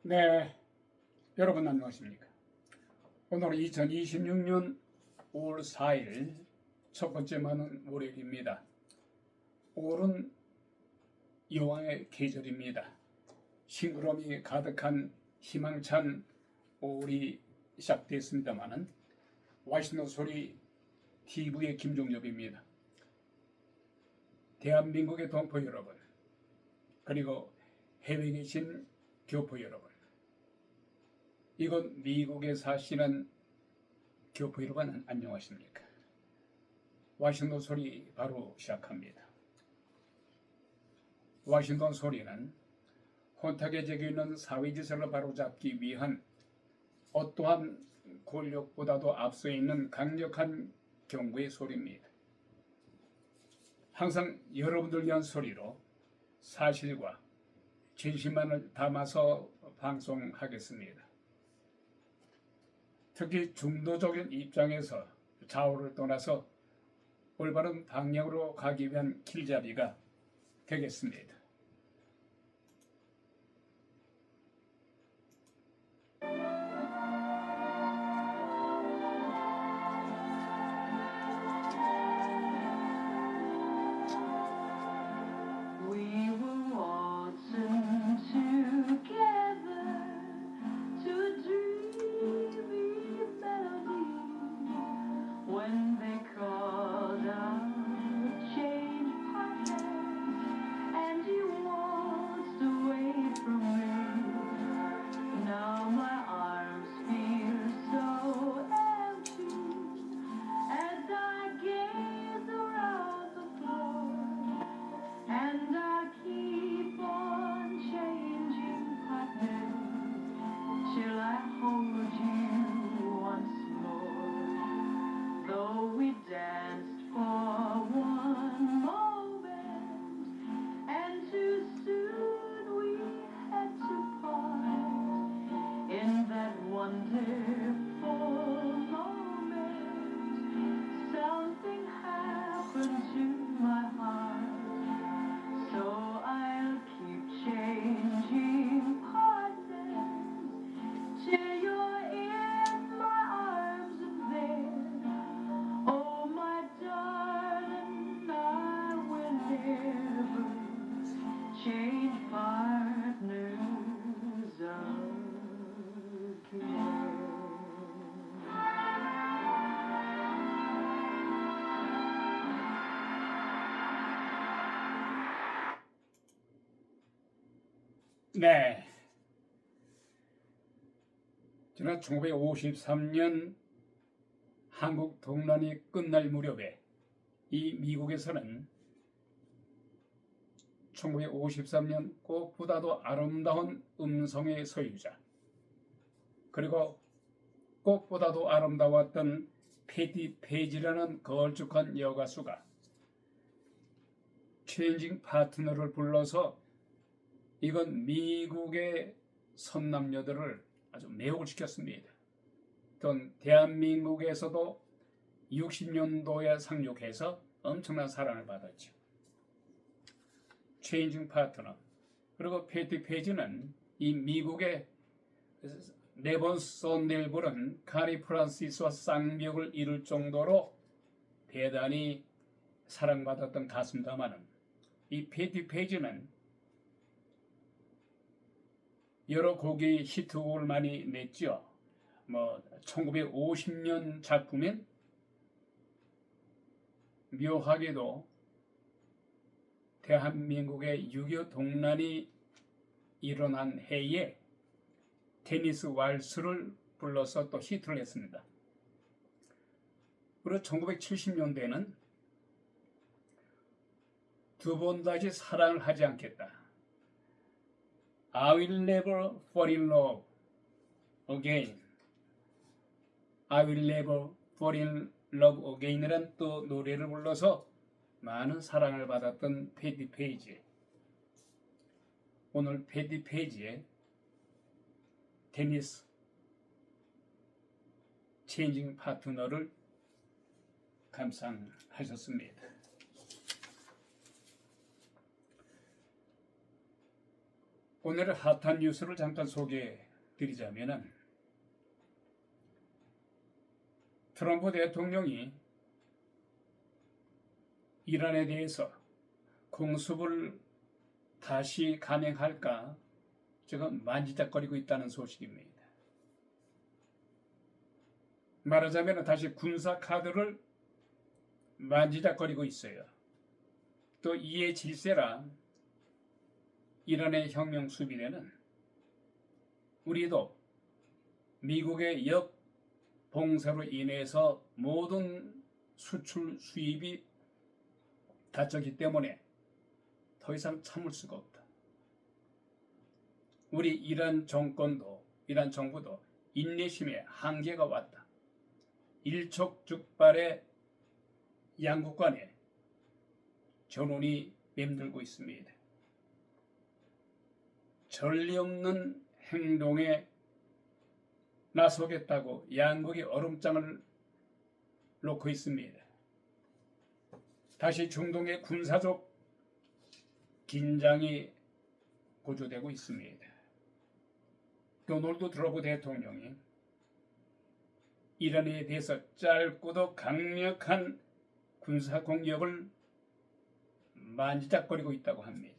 네, 여러분 안녕하십니까? 오늘은 2026년 5월 4일 첫 번째 많은 월요일입니다. 5월은 여왕의 계절입니다. 싱그러움이 가득한 희망찬 5월이 시작됐습니다마는 와시노 소리 TV의 김종엽입니다. 대한민국의 동포 여러분, 그리고 해외에 계신 교포 여러분, 이곳 미국에 사시는 교포 여러분 안녕하십니까? 와싱턴 소리 바로 시작합니다. 와싱턴 소리는 혼탁에 적혀 있는 사회질서를 바로잡기 위한 어떠한 권력보다도 앞서 있는 강력한 경고의 소리입니다. 항상 여러분들 위한 소리로 사실과 진실만을 담아서 방송하겠습니다. 특히 중도적인 입장에서 좌우를 떠나서 올바른 방향으로 가기 위한 길잡이가 되겠습니다. 네, 지난 1953년 한국 동란이 끝날 무렵에 이 미국에서는 1953년 꽃보다도 아름다운 음성의 소유자, 그리고 꽃보다도 아름다웠던 패티 페이지라는 걸쭉한 여가수가 체인징 파트너를 불러서 이건 미국의 선남녀들을 아주 매혹을 시켰습니다. 또 대한민국에서도 60년도에 상륙해서 엄청난 사랑을 받았죠. 체인징 파트너. 그리고 패티 페이지는 이 미국의 네번선넬 부른 카리 프란시스와 쌍벽을 이룰 정도로 대단히 사랑받았던 가수입니다마는 이 패티 페이지는 여러 곡의 히트곡을 많이 냈죠. 1950년 작품인 묘하게도 대한민국의 6.25 동란이 일어난 해에 테니스 왈스를 불러서 또 히트를 했습니다. 그리고 1970년대에는 두 번 다시 사랑을 하지 않겠다. I will never fall in love again. I will never fall in love again이라는 또 노래를 불러서 많은 사랑을 받았던 패티 페이지. 오늘 패티 페이지의 테니스 체인징 파트너를 감상하셨습니다. 오늘의 핫한 뉴스를 잠깐 소개해 드리자면은 트럼프 대통령이 이란에 대해서 공습을 다시 감행할까 지금 만지작거리고 있다는 소식입니다. 말하자면 다시 군사 카드를 만지작거리고 있어요. 또 이에 질세라 이란의 혁명 수비대는 우리도 미국의 역봉쇄로 인해서 모든 수출 수입이 닫혔기 때문에 더 이상 참을 수가 없다. 우리 이란 정부도 인내심의 한계가 왔다. 일촉즉발의 양국 간의 전운이 맴돌고 있습니다. 전례 없는 행동에 나서겠다고 양국이 얼음장을 놓고 있습니다. 다시 중동의 군사적 긴장이 고조되고 있습니다. 도널드 트럼프 대통령이 이란에 대해서 짧고도 강력한 군사 공격을 만지작거리고 있다고 합니다.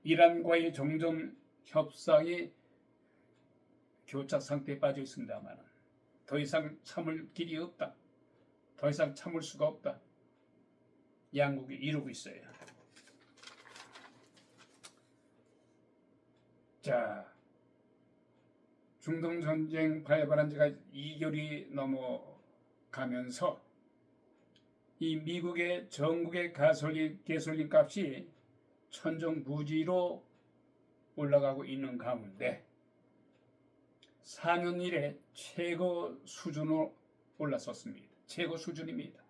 이란과의 종전 협상이 교착 상태에 빠져 있습니다만 더 이상 참을 길이 없다. 더 이상 참을 수가 없다. 양국이 이루고 있어요. 자, 중동 전쟁 발발한 지가 2개월이 넘어가면서 이 미국의 전국의 가솔린 값이 천정부지로 올라가고 있는 가운데 4년 이래 최고 수준으로 올랐었습니다. 최고 수준입니다.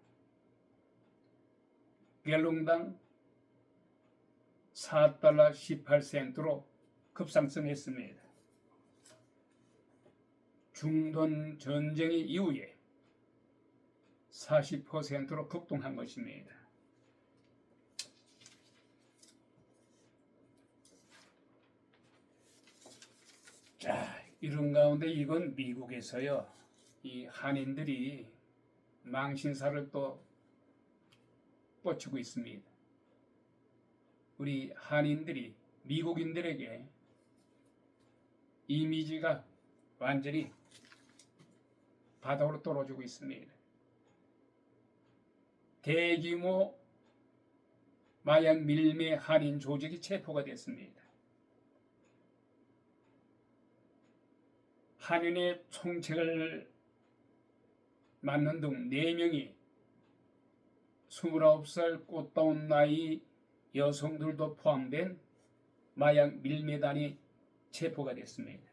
갤롱당 4달러 18센트로 급상승했습니다. 중동 전쟁의 이후에 40%로 급등한 것입니다. 자, 이런 가운데 이건 미국에서요. 이 한인들이 망신살을 또 뻗치고 있습니다. 우리 한인들이 미국인들에게 이미지가 완전히 바닥으로 떨어지고 있습니다. 대규모 마약 밀매 한인 조직이 체포가 됐습니다. 한인의 총책을 맡는 등 4명이 29살 꽃다운 나이 여성들도 포함된 마약 밀매단이 체포가 됐습니다.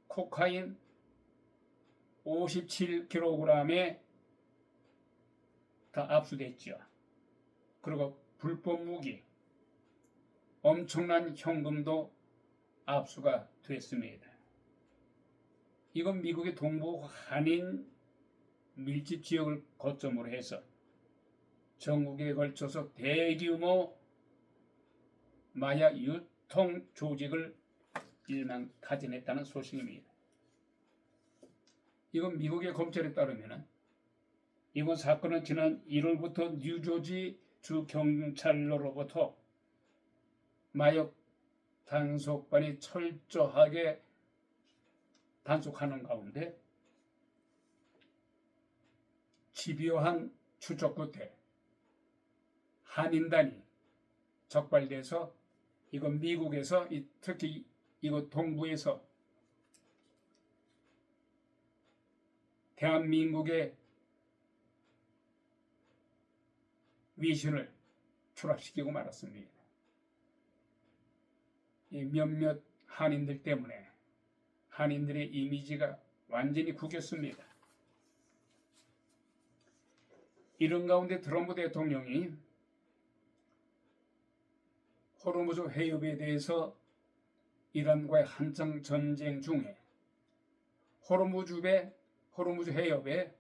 코카인 57kg에 다 압수됐죠. 그리고 불법 무기, 엄청난 현금도 압수가 됐습니다. 이건 미국의 동부 한인 밀집 지역을 거점으로 해서 전국에 걸쳐서 대규모 마약 유통 조직을 일망타진했다는 소식입니다. 이건 미국의 검찰에 따르면 이번 사건은 지난 1월부터 뉴저지 주 경찰로부터 마약 단속반이 철저하게 단속하는 가운데 집요한 추적 끝에 한인단이 적발돼서 이건 미국에서 특히 이곳 동부에서 대한민국의 위신을 추락시키고 말았습니다. 이 몇몇 한인들 때문에 한인들의 이미지가 완전히 구겼습니다. 이런 가운데 트럼프 대통령이 호르무즈 해협에 대해서 이란과의 한창 전쟁 중에 호르무즈 해협에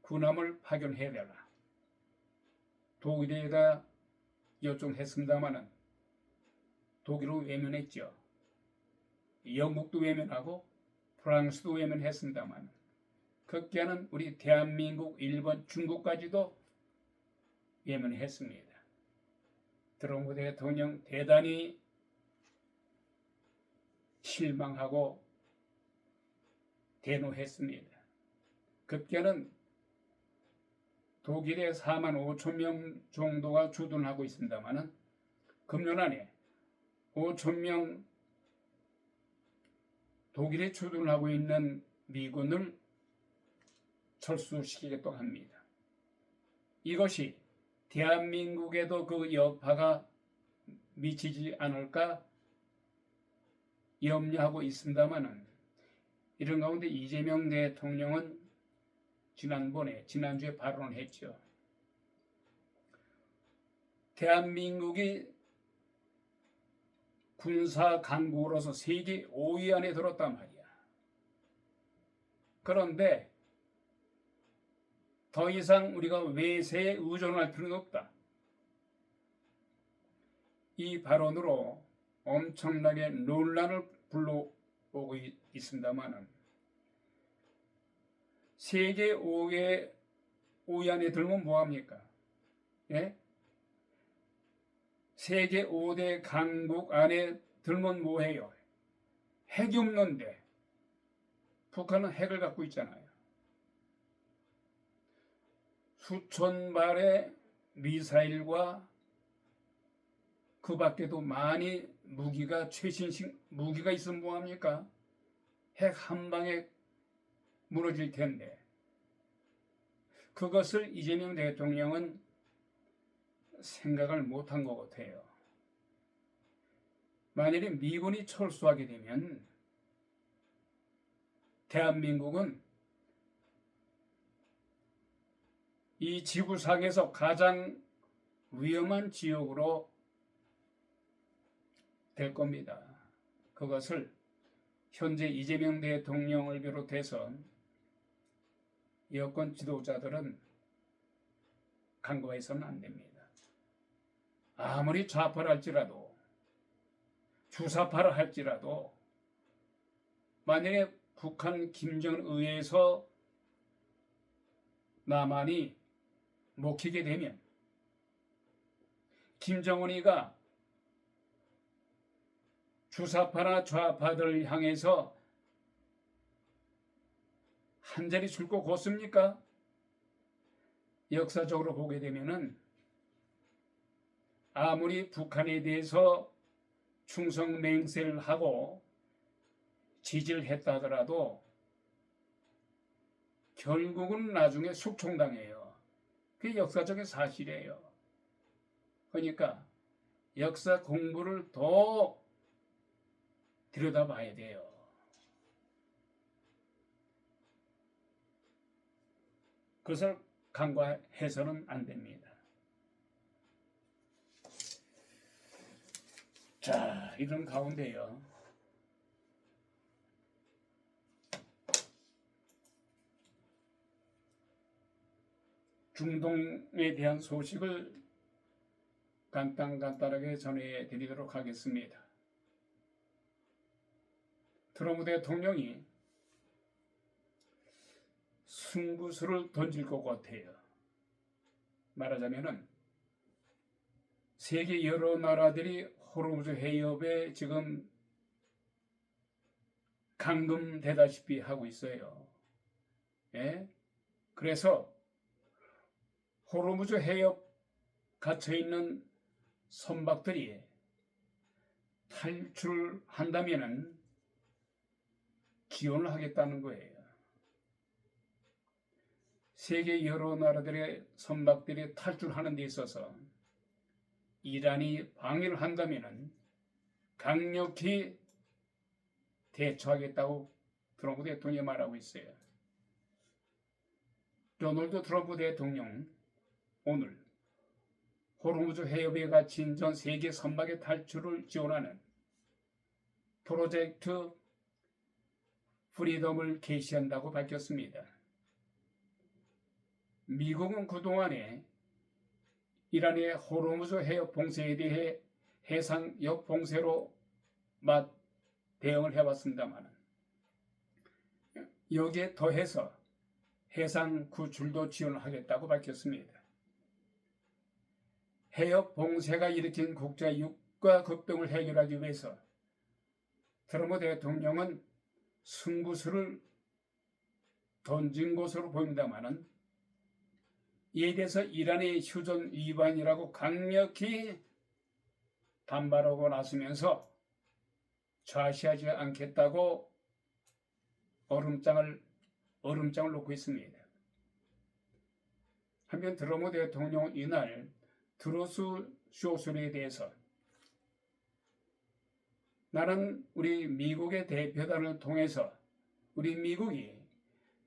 군함을 파견해야 되라. 독일에다 요청했습니다마는 독일은 외면했죠. 영국도 외면하고 프랑스도 외면했습니다만 극기야는 우리 대한민국, 일본, 중국까지도 외면했습니다. 트럼프 대통령 대단히 실망하고 대노했습니다. 급기야는 독일에 4만 5천 명 정도가 주둔하고 있습니다만 금년 안에 5천 명 독일에 주둔하고 있는 미군을 철수시키겠다고 합니다. 이것이 대한민국에도 그 여파가 미치지 않을까 염려하고 있습니다만 이런 가운데 이재명 대통령은 지난주에 발언을 했죠. 대한민국이 군사 강국으로서 세계 5위 안에 들었단 말이야. 그런데 더 이상 우리가 외세에 의존할 필요는 없다. 이 발언으로 엄청나게 논란을 불러오고 있습니다만 세계 5위 안에 들면 뭐합니까? 예? 세계 5대 강국 안에 들면 뭐해요? 핵이 없는데 북한은 핵을 갖고 있잖아요. 수천 발의 미사일과 그 밖에도 많이 최신식 무기가 있으면 뭐합니까? 핵 한 방에 무너질 텐데 그것을 이재명 대통령은 생각을 못한 것 같아요. 만일에 미군이 철수하게 되면 대한민국은 이 지구상에서 가장 위험한 지역으로 될 겁니다. 그것을 현재 이재명 대통령을 비롯해서 여권 지도자들은 간과해서는 안 됩니다. 아무리 좌파를 할지라도 주사파를 할지라도 만약에 북한 김정은 의회에서 남한이 먹히게 되면 김정은이가 주사파나 좌파들을 향해서 한 자리 줄고 걷습니까? 역사적으로 보게 되면은 아무리 북한에 대해서 충성 맹세를 하고 지지를 했다 하더라도 결국은 나중에 숙청당해요. 그게 역사적인 사실이에요. 그러니까 역사 공부를 더 들여다봐야 돼요. 그것을 간과해서는 안 됩니다. 자, 이런 가운데요. 중동에 대한 소식을 간단하게 전해드리도록 하겠습니다. 트럼프 대통령이 승부수를 던질 것 같아요. 말하자면은 세계 여러 나라들이 호르무즈 해협에 지금 감금되다시피 하고 있어요. 예? 그래서 호르무즈 해협 갇혀있는 선박들이 탈출한다면은 지원을 하겠다는 거예요. 세계 여러 나라들의 선박들이 탈출하는 데 있어서 이란이 방해를 한다면은 강력히 대처하겠다고 트럼프 대통령이 말하고 있어요. 도널드 트럼프 대통령 오늘 호르무즈 해협에 갇힌 전 세계 선박의 탈출을 지원하는 프로젝트 프리덤을 개시한다고 밝혔습니다. 미국은 그동안에 이란의 호르무즈 해협 봉쇄에 대해 해상역 봉쇄로 대응을 해왔습니다만 여기에 더해서 해상 구출도 지원하겠다고 밝혔습니다. 해협 봉쇄가 일으킨 국제 유가 급등을 해결하기 위해서 트럼프 대통령은 승부수를 던진 것으로 보입니다만 이에 대해서 이란의 휴전 위반이라고 강력히 반발하고 나서면서 좌시하지 않겠다고 얼음장을 놓고 있습니다. 한편 트럼프 대통령은 이날 트루스 소셜에 대해서 나는 우리 미국의 대표단을 통해서 우리 미국이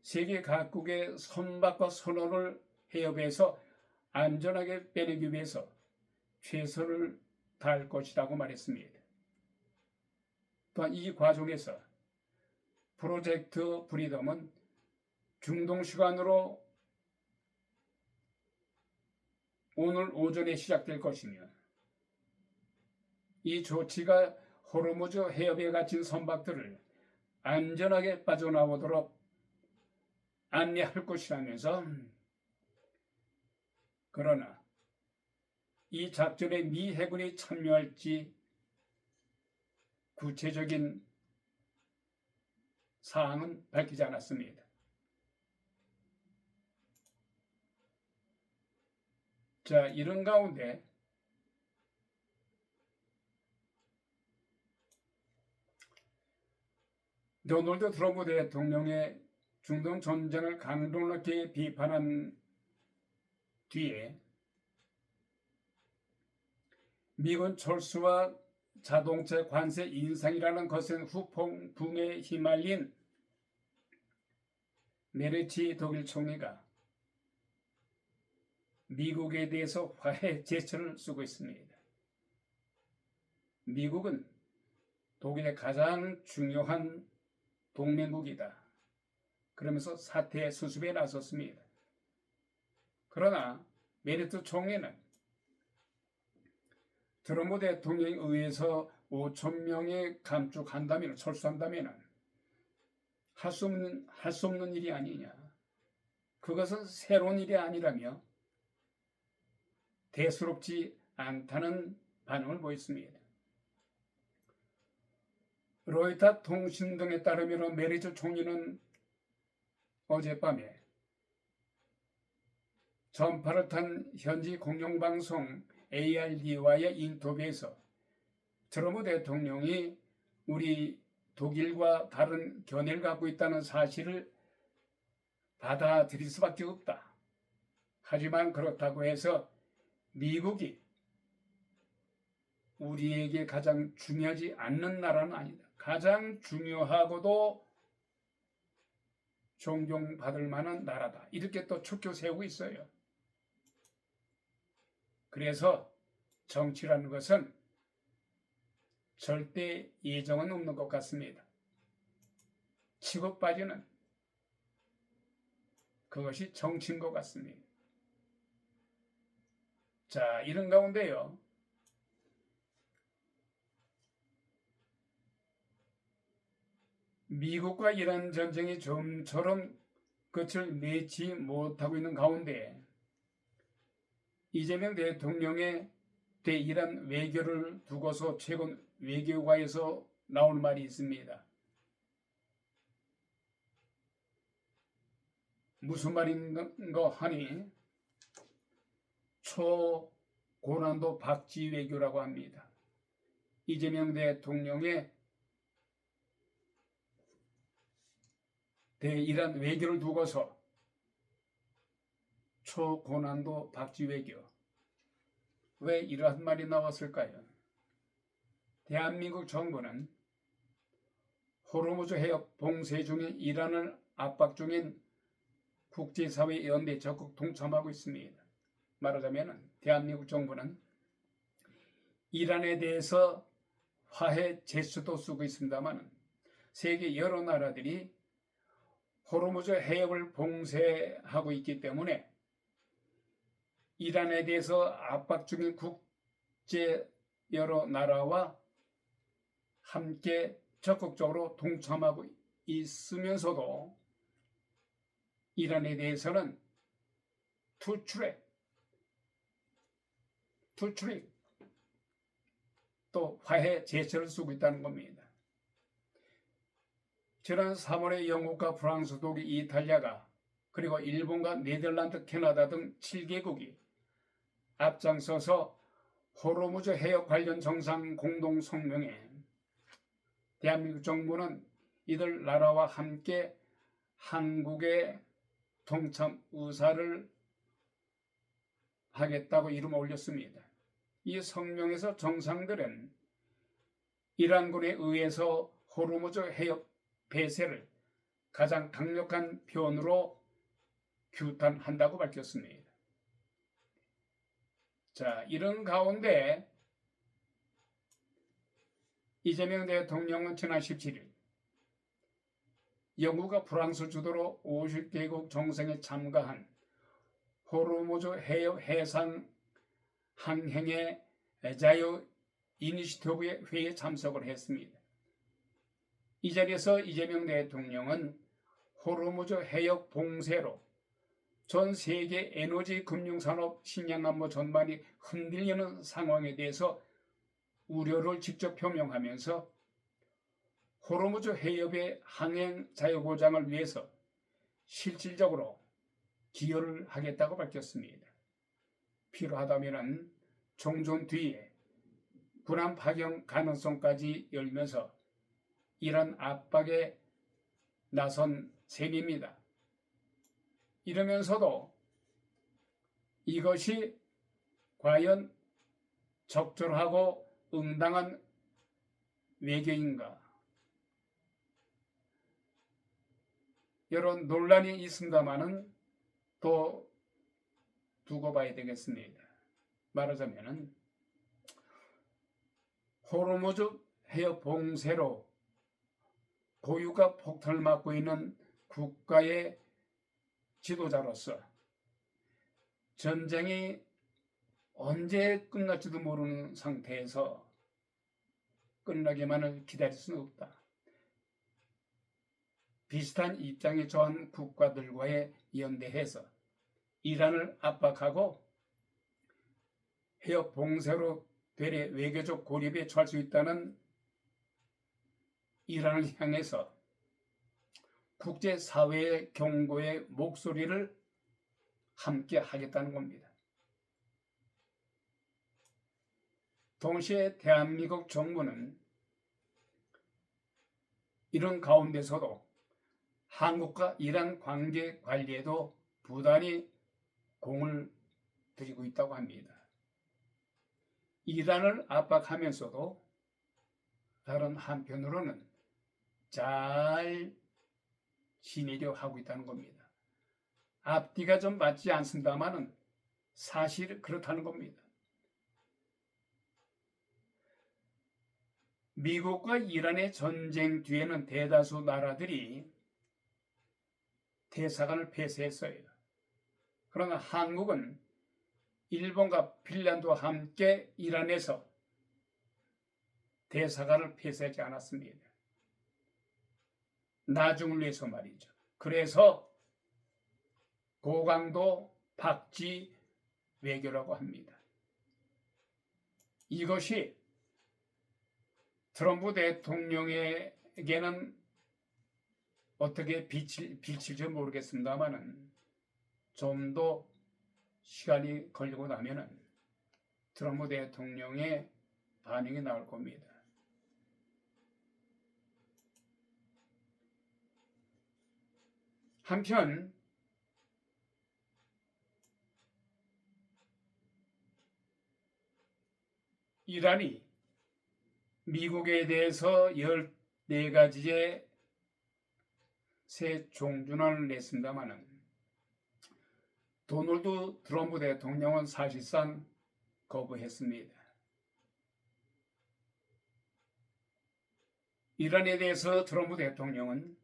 세계 각국의 선박과 선원을 해협에서 안전하게 빼내기 위해서 최선을 다할 것이라고 말했습니다. 또한 이 과정에서 프로젝트 프리덤은 중동 시간으로 오늘 오전에 시작될 것이며 이 조치가 호르무즈 해협에 갇힌 선박들을 안전하게 빠져나오도록 안내할 것이라면서 그러나 이 작전에 미 해군이 참여할지 구체적인 사항은 밝히지 않았습니다. 자, 이런 가운데 도널드 트럼프 대통령의 중동 전쟁을 강도 높게 비판한 뒤에 미군 철수와 자동차 관세 인상이라는 거센 후폭풍에 휘말린 메르치 독일 총리가 미국에 대해서 화해 제스처를 쓰고 있습니다. 미국은 독일의 가장 중요한 동맹국이다. 그러면서 사태 수습에 나섰습니다. 그러나 메르트 총리는 트럼프 대통령에 의해서 5천 명이 감축한다면 철수한다면 할 수 없는 일이 아니냐. 그것은 새로운 일이 아니라며 대수롭지 않다는 반응을 보였습니다. 로이터 통신 등에 따르면 메르츠 총리는 어젯밤에 전파를 탄 현지 공영방송 ARD와의 인터뷰에서 트럼프 대통령이 우리 독일과 다른 견해를 갖고 있다는 사실을 받아들일 수밖에 없다. 하지만 그렇다고 해서 미국이 우리에게 가장 중요하지 않는 나라는 아니다. 가장 중요하고도 존경받을 만한 나라다. 이렇게 또 촉표 세우고 있어요. 그래서 정치라는 것은 절대 예정은 없는 것 같습니다. 치고 빠지는 그것이 정치인 것 같습니다. 자, 이런 가운데요. 미국과 이란 전쟁이 좀처럼 끝을 맺지 못하고 있는 가운데 이재명 대통령의 대이란 외교를 두고서 최근 외교가에서 나온 말이 있습니다. 무슨 말인가 하니 초고난도 박쥐 외교라고 합니다. 이재명 대통령의 대이란 외교를 두고서 초고난도 박쥐 외교. 왜 이러한 말이 나왔을까요? 대한민국 정부는 호르무즈 해협 봉쇄 중인 이란을 압박 중인 국제사회 연대에 적극 동참하고 있습니다. 말하자면 대한민국 정부는 이란에 대해서 화해 제스처도 쓰고 있습니다만 세계 여러 나라들이 호르무즈 해협을 봉쇄하고 있기 때문에 이란에 대해서 압박 중인 국제 여러 나라와 함께 적극적으로 동참하고 있으면서도 이란에 대해서는 투트랙 또 화해 제스처를 쓰고 있다는 겁니다. 지난 3월에 영국과 프랑스, 독일, 이탈리아가 그리고 일본과 네덜란드, 캐나다 등 7개국이 앞장서서 호르무즈 해역 관련 정상 공동 성명에 대한민국 정부는 이들 나라와 함께 한국의 동참 의사를 하겠다고 이름을 올렸습니다. 이 성명에서 정상들은 이란군에 의해서 호르무즈 해역 폐쇄를 가장 강력한 표현으로 규탄한다고 밝혔습니다. 자, 이런 가운데 이재명 대통령은 지난 17일 영국과 프랑스 주도로 50개국 정상에 참가한 호르무즈 해역 해상 항행의 자유 이니시티브의 회의에 참석을 했습니다. 이 자리에서 이재명 대통령은 호르무즈 해역 봉쇄로 전 세계 에너지 금융산업 식량안보 전반이 흔들리는 상황에 대해서 우려를 직접 표명하면서 호르무즈 해협의 항행 자유 보장을 위해서 실질적으로 기여를 하겠다고 밝혔습니다. 필요하다면 종전 뒤에 군함 파견 가능성까지 열면서 이란 압박에 나선 셈입니다. 이러면서도 이것이 과연 적절하고 응당한 외교인가? 이런 논란이 있습니다만은 또 두고 봐야 되겠습니다. 말하자면 호르무즈 해협 봉쇄로 고유가 폭탄을 맞고 있는 국가의 지도자로서 전쟁이 언제 끝날지도 모르는 상태에서 끝나기만을 기다릴 수는 없다. 비슷한 입장에 처한 국가들과의 연대해서 이란을 압박하고 해협 봉쇄로 되레 외교적 고립에 처할 수 있다는 이란을 향해서 국제사회의 경고의 목소리를 함께 하겠다는 겁니다. 동시에 대한민국 정부는 이런 가운데서도 한국과 이란 관계 관리에도 부단히 공을 들이고 있다고 합니다. 이란을 압박하면서도 다른 한편으로는 잘 지내려 하고 있다는 겁니다. 앞뒤가 좀 맞지 않습니다만은 사실 그렇다는 겁니다. 미국과 이란의 전쟁 뒤에는 대다수 나라들이 대사관을 폐쇄했어요. 그러나 한국은 일본과 핀란드와 함께 이란에서 대사관을 폐쇄하지 않았습니다. 나중을 위해서 말이죠. 그래서 고강도 박쥐 외교라고 합니다. 이것이 트럼프 대통령에게는 어떻게 비칠지 모르겠습니다만은 좀 더 시간이 걸리고 나면은 트럼프 대통령의 반응이 나올 겁니다. 한편 이란이 미국에 대해서 14가지의 새 종전안을 냈습니다마는 도널드 트럼프 대통령은 사실상 거부했습니다. 이란에 대해서 트럼프 대통령은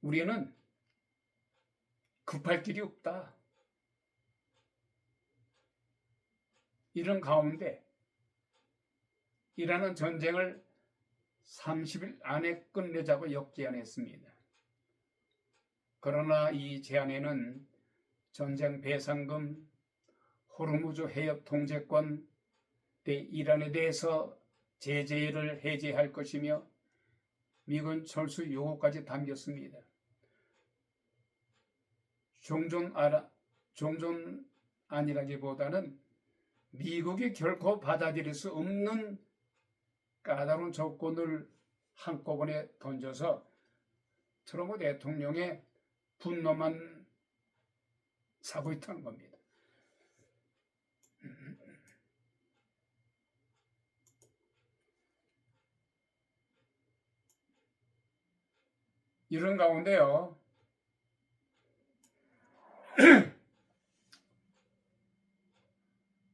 우리는 급할 길이 없다. 이런 가운데 이라는 전쟁을 30일 안에 끝내자고 역제안했습니다. 그러나 이 제안에는 전쟁 배상금, 호르무즈 해협 통제권, 이란에 대해서 제재를 해제할 것이며 미군 철수 요구까지 담겼습니다. 종전 아니라기보다는 미국이 결코 받아들일 수 없는 까다로운 조건을 한꺼번에 던져서 트럼프 대통령의 분노만 사고 있다는 겁니다. 이런 가운데요,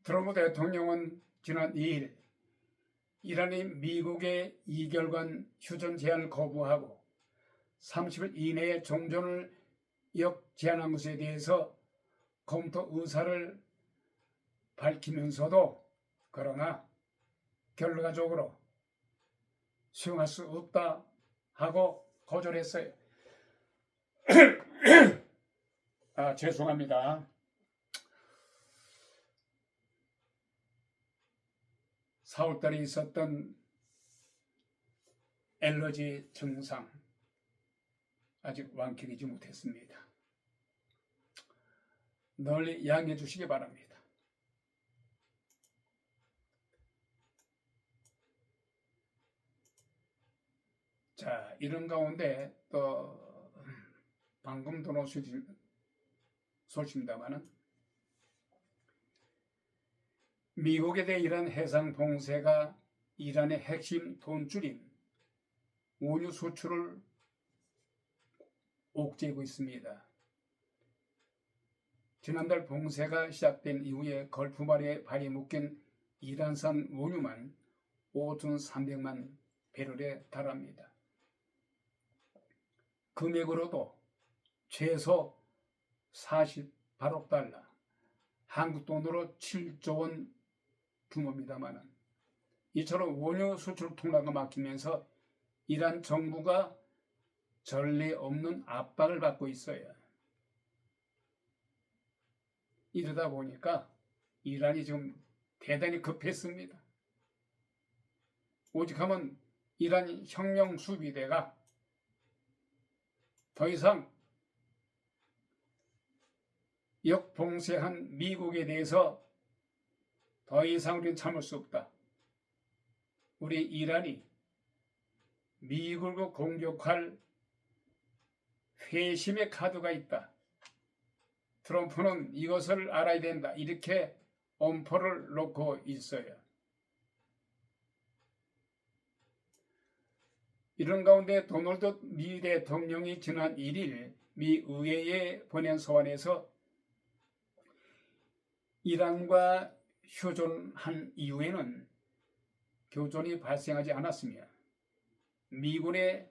트럼프 대통령은 지난 2일 이란이 미국의 이결관 휴전 제안을 거부하고 30일 이내에 종전을 역제안한 것에 대해서 검토 의사를 밝히면서도 그러나 결과적으로 수용할 수 없다 하고 거절했어요. 죄송합니다. 4월달에 있었던 엘러지 증상 아직 완쾌되지 못했습니다. 널리 양해해 주시기 바랍니다. 자, 이런 가운데 또 방금 들어온 소식입니다만은 미국에 대해 이란 해상 봉쇄가 이란의 핵심 돈줄인 원유 수출을 옥죄고 있습니다. 지난달 봉쇄가 시작된 이후에 걸프마리에 발이 묶인 이란산 원유만 5,300만 배럴에 달합니다. 금액으로도 최소 48억 달러, 한국 돈으로 7조 원 규모입니다만 이처럼 원유 수출 통로가 막히면서 이란 정부가 전례 없는 압박을 받고 있어요. 이러다 보니까 이란이 지금 대단히 급했습니다. 오직 하면 이란 혁명 수비대가 더 이상 역봉쇄한 미국에 대해서 더 이상 우리는 참을 수 없다. 우리 이란이 미국을 공격할 회심의 카드가 있다. 트럼프는 이것을 알아야 된다. 이렇게 엄포를 놓고 있어요. 이런 가운데 도널드 미 대통령이 지난 1일 미 의회에 보낸 서한에서 이란과 휴전한 이후에는 교전이 발생하지 않았으며 미군의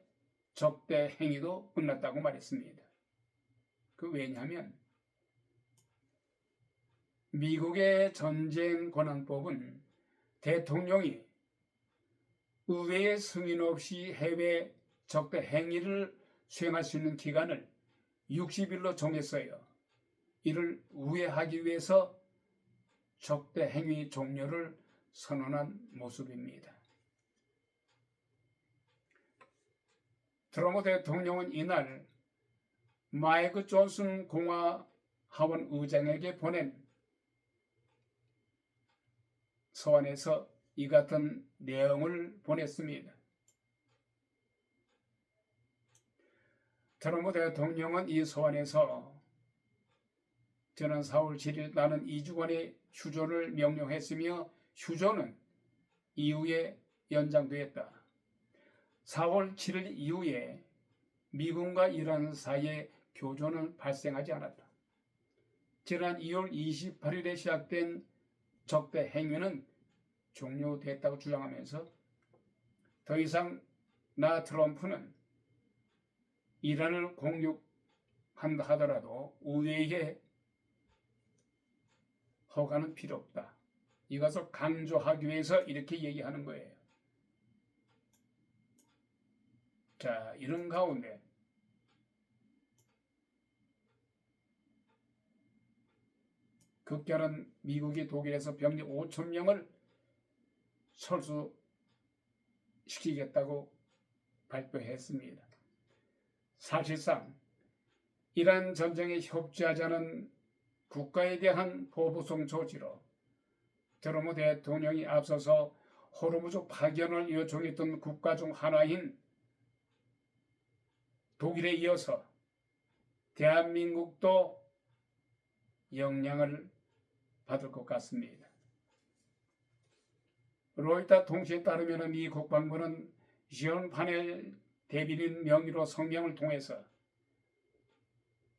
적대 행위도 끝났다고 말했습니다. 왜냐하면 미국의 전쟁 권한법은 대통령이 의회의 승인 없이 해외 적대 행위를 수행할 수 있는 기간을 60일로 정했어요. 이를 우회하기 위해서 적대 행위 종료를 선언한 모습입니다. 트럼프 대통령은 이날 마이크 존슨 공화하원 의장에게 보낸 서한에서 이 같은 내용을 보냈습니다. 트럼프 대통령은 이 서한에서 지난 4월 7일 나는 2주간의 휴전을 명령했으며 휴전은 이후에 연장되었다. 4월 7일 이후에 미군과 이란 사이에 교전은 발생하지 않았다. 지난 2월 28일에 시작된 적대 행위는 종료됐다고 주장하면서 더 이상 나 트럼프는 이란을 공격할 한다 하더라도 우리에게 허가는 필요 없다. 이것을 강조하기 위해서 이렇게 얘기하는 거예요. 자, 이런 가운데 급격한 미국이 독일에서 병력 5천 명을 철수시키겠다고 발표했습니다. 사실상 이란 전쟁에 협조하지 않은 국가에 대한 보복성 조치로 트럼프 대통령이 앞서서 호르무즈 파견을 요청했던 국가 중 하나인 독일에 이어서 대한민국도 영향을 받을 것 같습니다. 로이터 통신에 따르면 미 국방부는 지원 파넬 대변인 명의로 성명을 통해서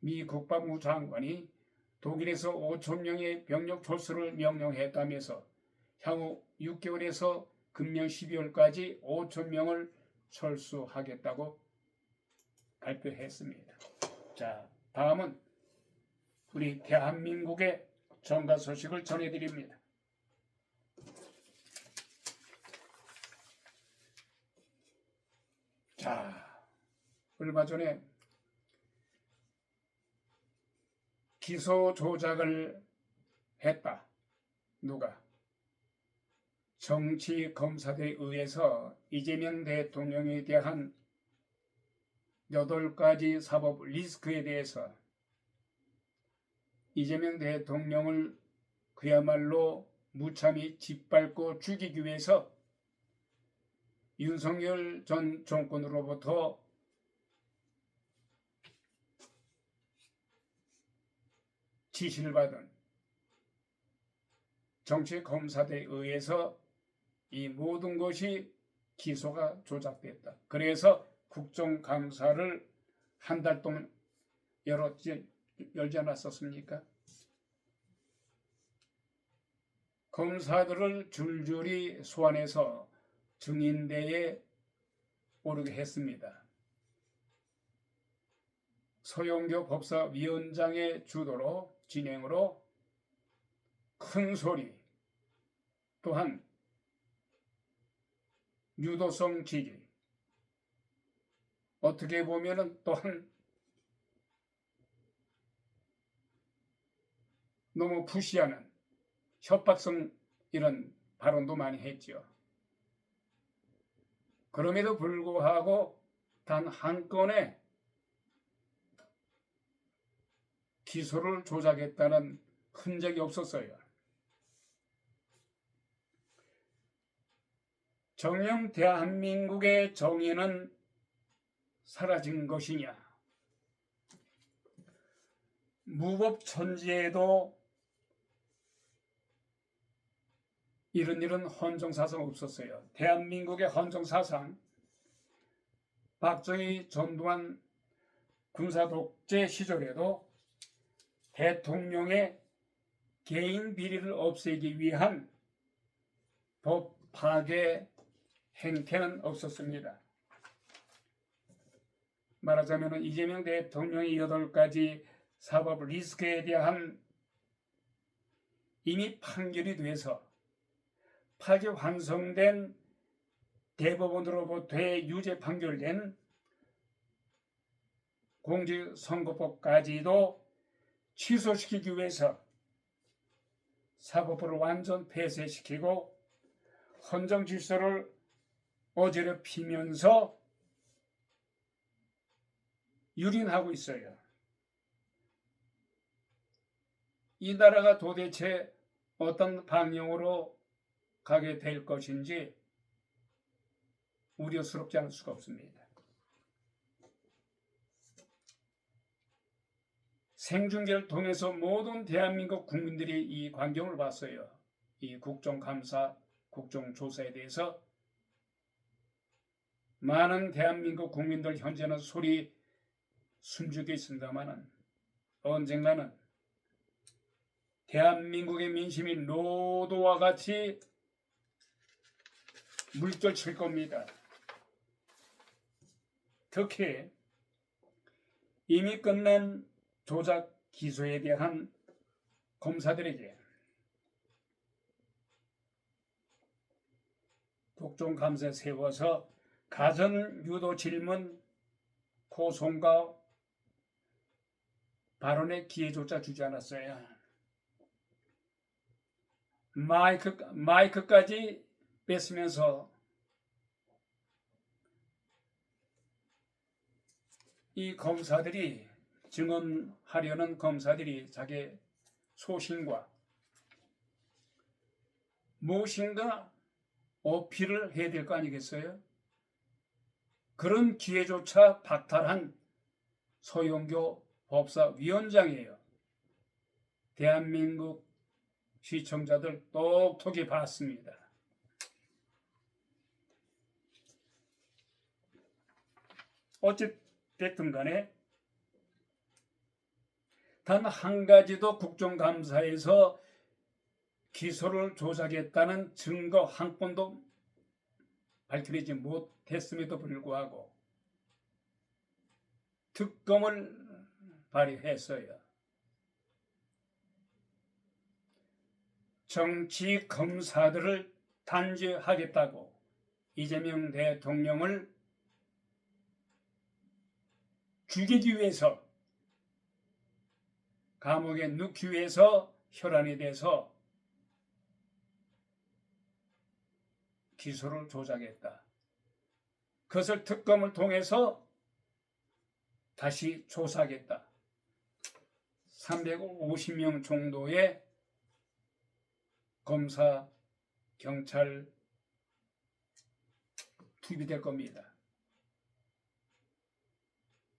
미 국방부 장관이 독일에서 5천 명의 병력 철수를 명령했다면서 향후 6개월에서 금년 12월까지 5천 명을 철수하겠다고 발표했습니다. 자, 다음은 우리 대한민국의 정가 소식을 전해드립니다. 자, 얼마 전에 기소 조작을 했다. 누가? 정치검사들에 의해서 이재명 대통령에 대한 8가지 사법 리스크에 대해서 이재명 대통령을 그야말로 무참히 짓밟고 죽이기 위해서 윤석열 전 정권으로부터 지시를 받은 정치검사들에 의해서 이 모든 것이 기소가 조작됐다. 그래서 국정감사를 한 달 동안 열지 않았었습니까? 검사들을 줄줄이 소환해서 증인대에 오르게 했습니다. 서영교 법사위원장의 주도로 진행으로 큰 소리, 또한 유도성 지지, 어떻게 보면은 또한 너무 푸시하는 협박성 이런 발언도 많이 했죠. 그럼에도 불구하고 단 한 건의 기소를 조작했다는 흔적이 없었어요. 정녕 대한민국의 정의는 사라진 것이냐? 무법천지에도 이런 헌정사상 없었어요. 대한민국의 헌정사상, 박정희 전두환 군사독재 시절에도 대통령의 개인 비리를 없애기 위한 법 파괴 행태는 없었습니다. 말하자면 이재명 대통령의 8가지 사법 리스크에 대한 이미 판결이 돼서 파기환송된 대법원으로부터의 유죄 판결된 공직선거법까지도 취소시키기 위해서 사법부를 완전 폐쇄시키고 헌정질서를 어지럽히면서 유린하고 있어요. 이 나라가 도대체 어떤 방향으로 가게 될 것인지 우려스럽지 않을 수가 없습니다. 생중계를 통해서 모든 대한민국 국민들이 이 광경을 봤어요. 이 국정감사, 국정조사에 대해서 많은 대한민국 국민들 현재는 소리 숨죽여 있습니다만은 언젠가는 대한민국의 민심이 노도와 같이 물결칠 겁니다. 특히 이미 끝낸 조작 기소에 대한 검사들에게 국정감사에 세워서 가전 유도 질문 고소과 발언의 기회조차 주지 않았어요. 마이크까지 뺏으면서 이 검사들이 증언하려는 검사들이 자기 소신과 무엇인가 어필을 해야 될 거 아니겠어요? 그런 기회조차 박탈한 서영교 법사위원장이에요. 대한민국 시청자들 똑똑히 봤습니다. 어쨌든 간에 단 한 가지도 국정감사에서 기소를 조작했다는 증거 한 건도 밝혀내지 못했음에도 불구하고 특검을 발휘했어요. 정치 검사들을 단죄하겠다고 이재명 대통령을 죽이기 위해서, 감옥에 넣기 위해서 혈안이 돼서 기소를 조작했다. 그것을 특검을 통해서 다시 조사하겠다. 350명 정도의 검사, 경찰 투입될 겁니다.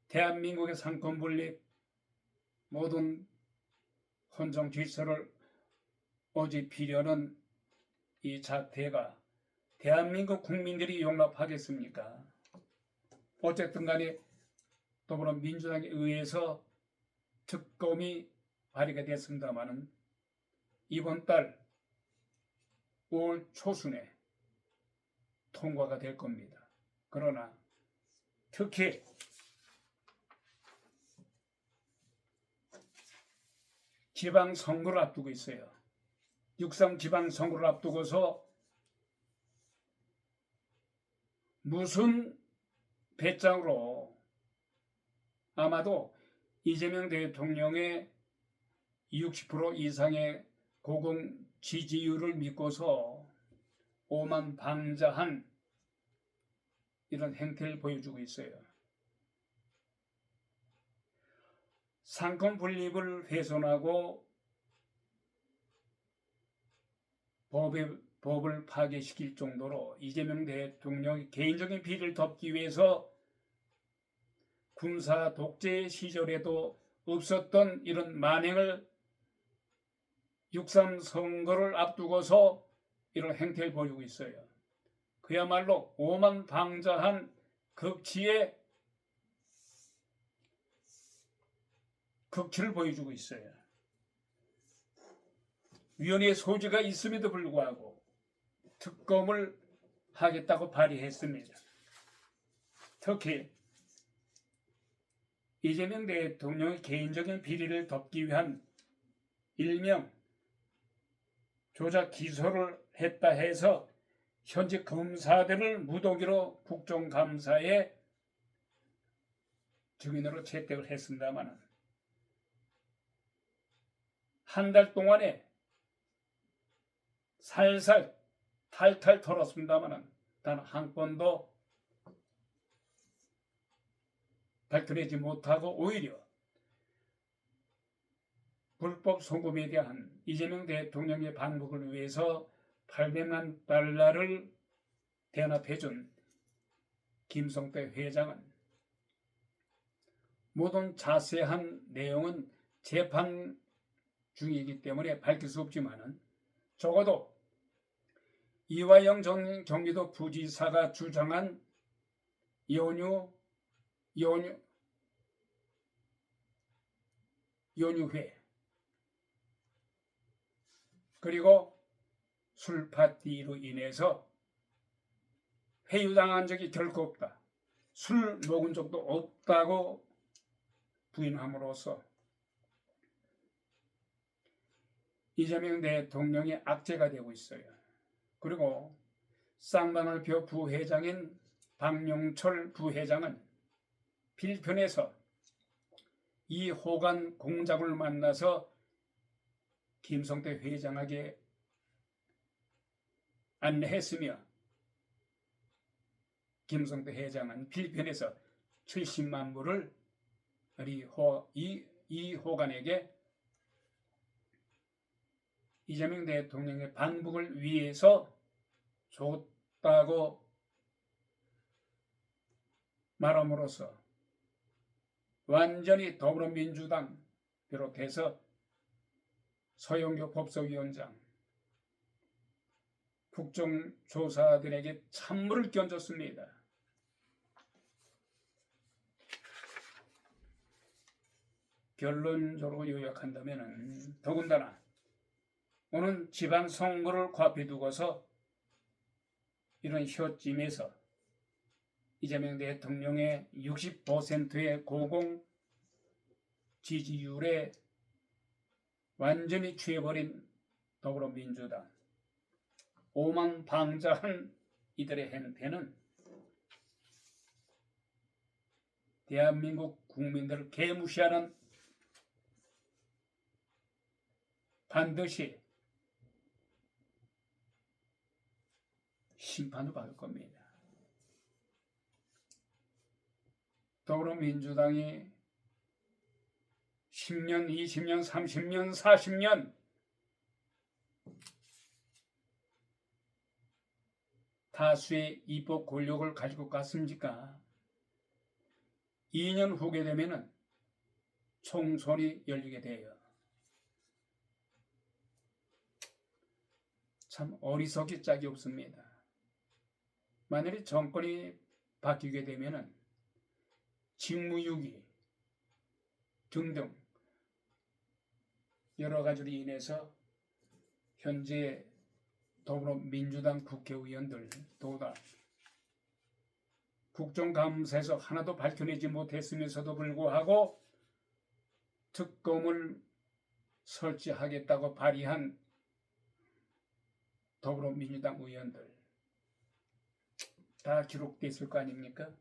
대한민국의 상권 분립, 모든 헌정 질서를 어지피려는 이 자태가 대한민국 국민들이 용납하겠습니까? 어쨌든 간에 더불어민주당에 의해서 특검이 발의가 됐습니다마는 이번 달 5월 초순에 통과가 될 겁니다. 그러나 특히 지방선거를 앞두고 있어요. 6.3 지방선거를 앞두고서 무슨 배짱으로 아마도 이재명 대통령의 60% 이상의 고공 지지율을 믿고서 오만방자한 이런 행태를 보여주고 있어요. 상권 분립을 훼손하고 법을 파괴시킬 정도로 이재명 대통령의 개인적인 비리를 덮기 위해서 군사 독재 시절에도 없었던 이런 만행을 6.3 선거를 앞두고서 이런 행태를 보이고 있어요. 그야말로 오만방자한 극치의 극치를 보여주고 있어요. 위원회의 소지가 있음에도 불구하고 특검을 하겠다고 발의했습니다. 특히 이재명 대통령의 개인적인 비리를 덮기 위한 일명 조작 기소를 했다 해서 현직 검사들을 무더기로 국정감사에 증인으로 채택을 했습니다만 한 달 동안에 살살 탈탈 털었습니다만 단 한 건도 밝혀내지 못하고 오히려 불법 송금에 대한 이재명 대통령의 반복을 위해서 800만 달러를 대납해준 김성태 회장은 모든 자세한 내용은 재판 중이기 때문에 밝힐 수 없지만 적어도 이화영 전 경기도 부지사가 주장한 연유회 그리고 술 파티로 인해서 회유당한 적이 결코 없다. 술 먹은 적도 없다고 부인함으로써 이재명 대통령의 악재가 되고 있어요. 그리고 쌍방울표 부회장인 박용철 부회장은 필리핀에서 이 호간 공작을 만나서 김성태 회장에게 안내했으며 김성태 회장은 필리핀에서 70만 불을 이 호간에게 이재명 대통령의 반북을 위해서 줬다고 말함으로써 완전히 더불어민주당 비롯해서 서영교 법사위원장, 국정조사들에게 찬물을 끼얹었습니다. 결론적으로 요약한다면 더군다나 오는 지방선거를 코앞에 두고서 이런 시점에서 이재명 대통령의 60%의 고공 지지율에 완전히 취해버린 더불어민주당, 오만방자한 이들의 행태는 대한민국 국민들을 개무시하는 반드시 심판을 받을 겁니다. 더불어민주당이 10년, 20년, 30년, 40년 다수의 입법 권력을 가지고 갔습니까? 2년 후게 되면은 총선이 열리게 돼요. 참 어리석기 짝이 없습니다. 만약에 정권이 바뀌게 되면은 직무유기 등등 여러 가지로 인해서 현재 더불어민주당 국회의원들 도다 국정감사에서 하나도 밝혀내지 못했으면서도 불구하고 특검을 설치하겠다고 발의한 더불어민주당 의원들 다 기록돼 있을 거 아닙니까?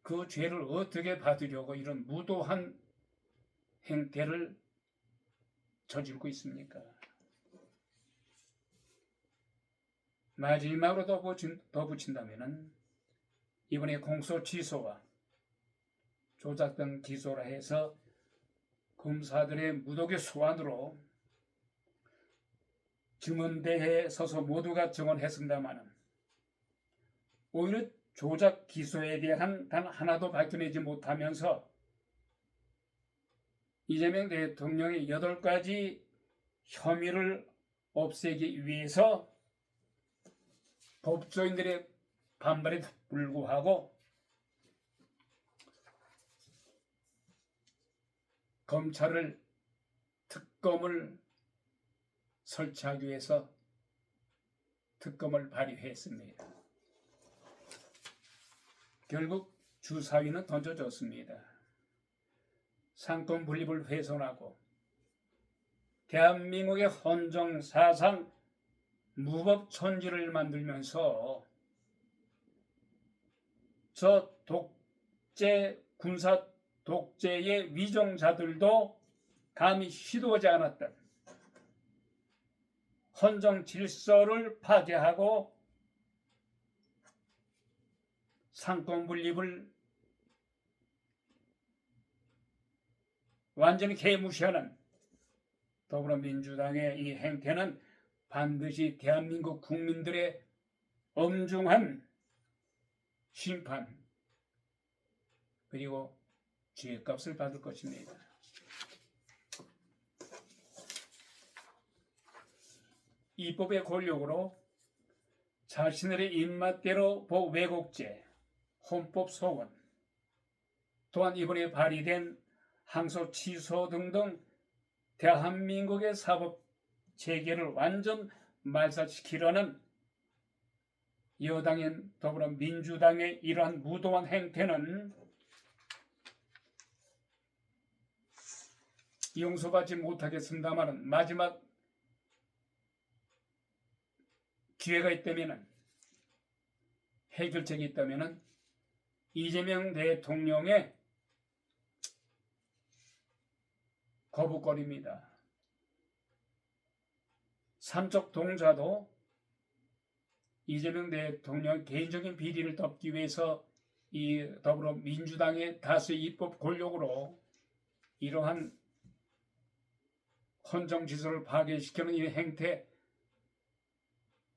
그 죄를 어떻게 받으려고 이런 무도한 행태를 저지르고 있습니까? 마지막으로 덧붙인다면 이번에 공소 취소와 조작된 기소라 해서 검사들의 무독의 소환으로 증언대회에 서서 모두가 증언했습니다만 오히려 조작 기소에 대한 단 하나도 밝혀내지 못하면서 이재명 대통령의 8가지 혐의를 없애기 위해서 법조인들의 반발에 불구하고 검찰을 특검을 설치하기 위해서 특검을 발의했습니다. 결국 주사위는 던져졌습니다. 상권 분립을 훼손하고 대한민국의 헌정사상 무법천지를 만들면서 저 독재 군사 독재의 위정자들도 감히 시도하지 않았던 헌정 질서를 파괴하고 상권 분립을 완전히 개무시하는 더불어민주당의 이 행태는 반드시 대한민국 국민들의 엄중한 심판 그리고 죄값을 받을 것입니다. 입법의 권력으로 자신들의 입맛대로 왜곡죄, 헌법 소원, 또한 이번에 발의된 항소 취소 등등 대한민국의 사법 체계를 완전 말살시키려는 여당인 더불어민주당의 이러한 무도한 행태는 용서받지 못하겠습니다만 마지막 기회가 있다면, 해결책이 있다면 이재명 대통령의 거부권입니다. 삼척 동자도 이재명 대통령 개인적인 비리를 덮기 위해서 이 더불어민주당의 다수의 입법 권력으로 이러한 헌정 질서를 파괴시키는 이 행태,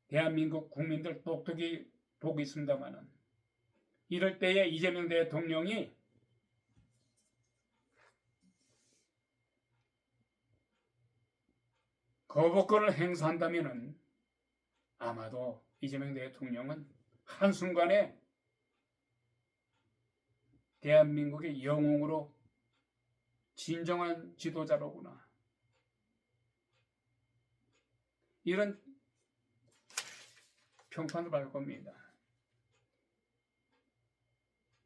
대한민국 국민들 똑똑히 보고 있습니다만은, 이럴 때에 이재명 대통령이 거부권을 행사한다면은 아마도 이재명 대통령은 한순간에 대한민국의 영웅으로 진정한 지도자로구나, 이런 평판을 받을 겁니다.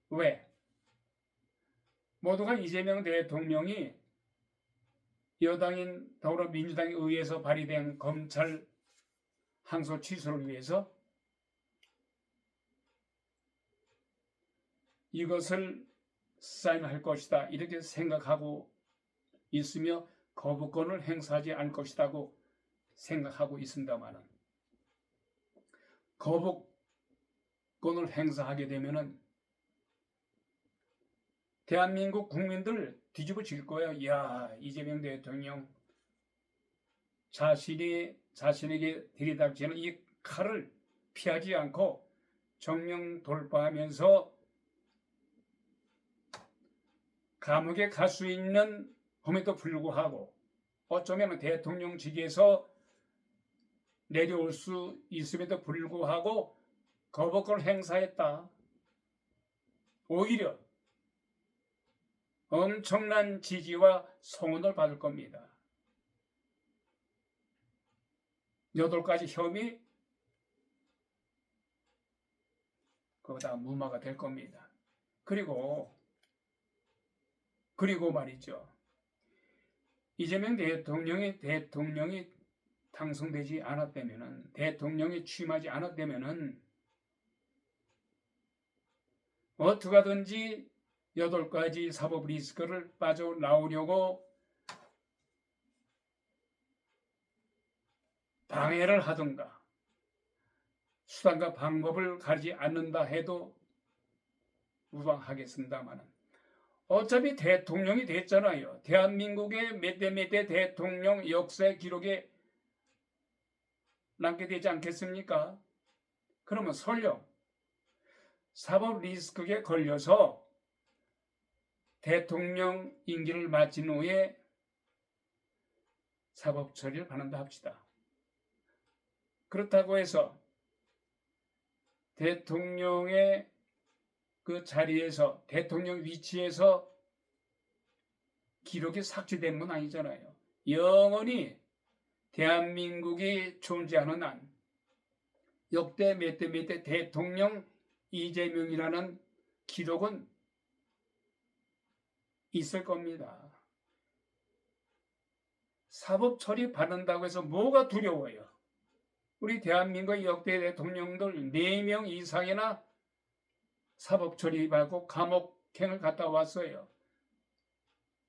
왜? 모두가 이재명 대통령이 여당인 더불어민주당에 의해서 발의된 검찰 항소 취소를 위해서 이것을 사인할 것이다 이렇게 생각하고 있으며 거부권을 행사하지 않을 것이라고 생각하고 있습니다만, 거부권을 행사하게 되면은 대한민국 국민들 뒤집어질 거예요. 야, 이재명 대통령 자신에게 들이닥치는 이 칼을 피하지 않고 정면 돌파하면서 감옥에 갈 수 있는 험에도 불구하고 어쩌면 대통령직에서 내려올 수 있음에도 불구하고 거부권을 행사했다. 오히려 엄청난 지지와 성원을 받을 겁니다. 8가지 혐의, 그거 다 무마가 될 겁니다. 그리고 말이죠. 이재명 대통령이 당선되지 않았다면은, 대통령이 취임하지 않았다면은 어떻게 하든지 8가지 사법 리스크를 빠져나오려고 방해를 하든가 수단과 방법을 가리지 않는다 해도 무방하겠습니다만, 어차피 대통령이 됐잖아요. 대한민국의 몇 대 대통령 역사 기록에 남게 되지 않겠습니까? 그러면 설령 사법 리스크에 걸려서 대통령 임기를 마친 후에 사법 처리를 받는다 합시다. 그렇다고 해서 대통령의 그 자리에서, 대통령 위치에서 기록이 삭제된 건 아니잖아요. 영원히 대한민국이 존재하는 한 역대 몇 대 대통령 이재명이라는 기록은 있을 겁니다. 사법 처리 받는다고 해서 뭐가 두려워요? 우리 대한민국의 역대 대통령들 4명 이상이나 사법 처리 받고 감옥행을 갔다 왔어요.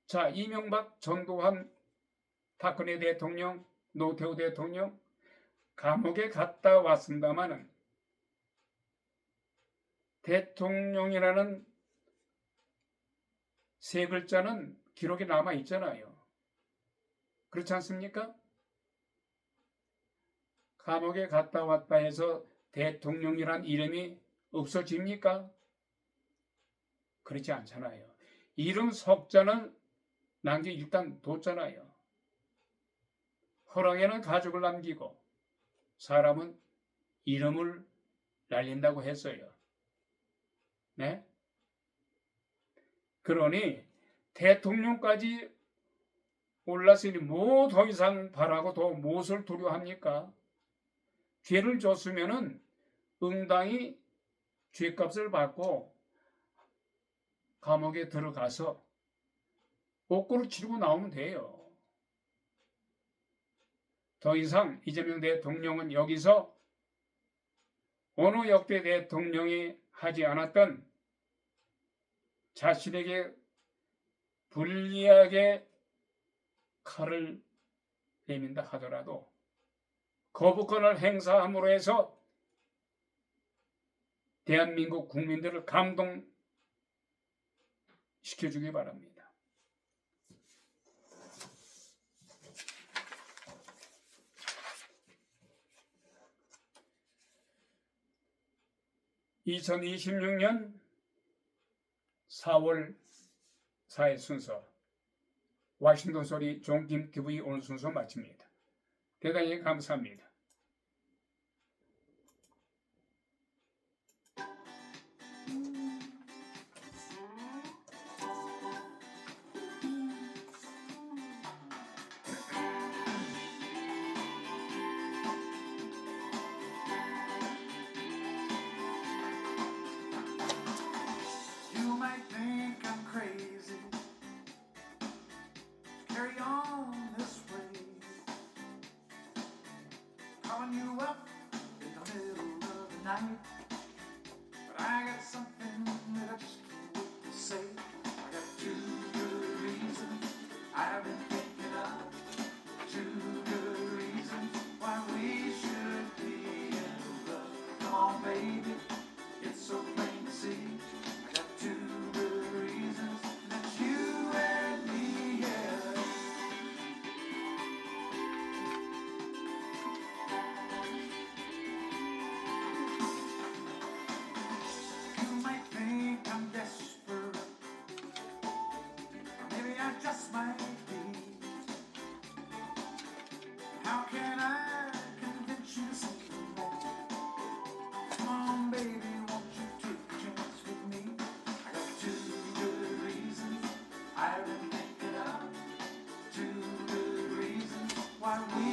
자, 이명박, 전두환, 박근혜 대통령, 노태우 대통령 감옥에 갔다 왔습니다마는 대통령이라는 3글자는 기록에 남아 있잖아요. 그렇지 않습니까? 감옥에 갔다 왔다 해서 대통령이란 이름이 없어집니까? 그렇지 않잖아요. 이름 석자는 남기 일단 뒀잖아요. 호랑이는 가죽을 남기고 사람은 이름을 날린다고 했어요. 네? 그러니 대통령까지 올랐으니 뭐 더 이상 바라고 더 무엇을 두려워합니까? 죄를 줬으면은 응당히 죄값을 받고 감옥에 들어가서 옥구를 치르고 나오면 돼요. 더 이상 이재명 대통령은 여기서 어느 역대 대통령이 하지 않았던 자신에게 불리하게 칼을 내민다 하더라도 거부권을 행사함으로 해서 대한민국 국민들을 감동시켜주기 바랍니다. (2026년 4월 4일) 순서 워싱턴 소리 종김 TV 오늘 순서 마칩니다. 대단히 감사합니다. You might think I'm crazy, carry on this way, calling you up in the middle of the night. But I got something that I just can't wait to say. I got two good reasons I've been thinking of, two good reasons why we should be in love. Come on, baby, it's so plain to see. I got two good reasons that you and me, yeah. You might think I'm desperate, or maybe I just might be. How can I convince you to something more? Come on, baby, won't you take a chance with me? I got two good reasons I've been thinking of, two good reasons why we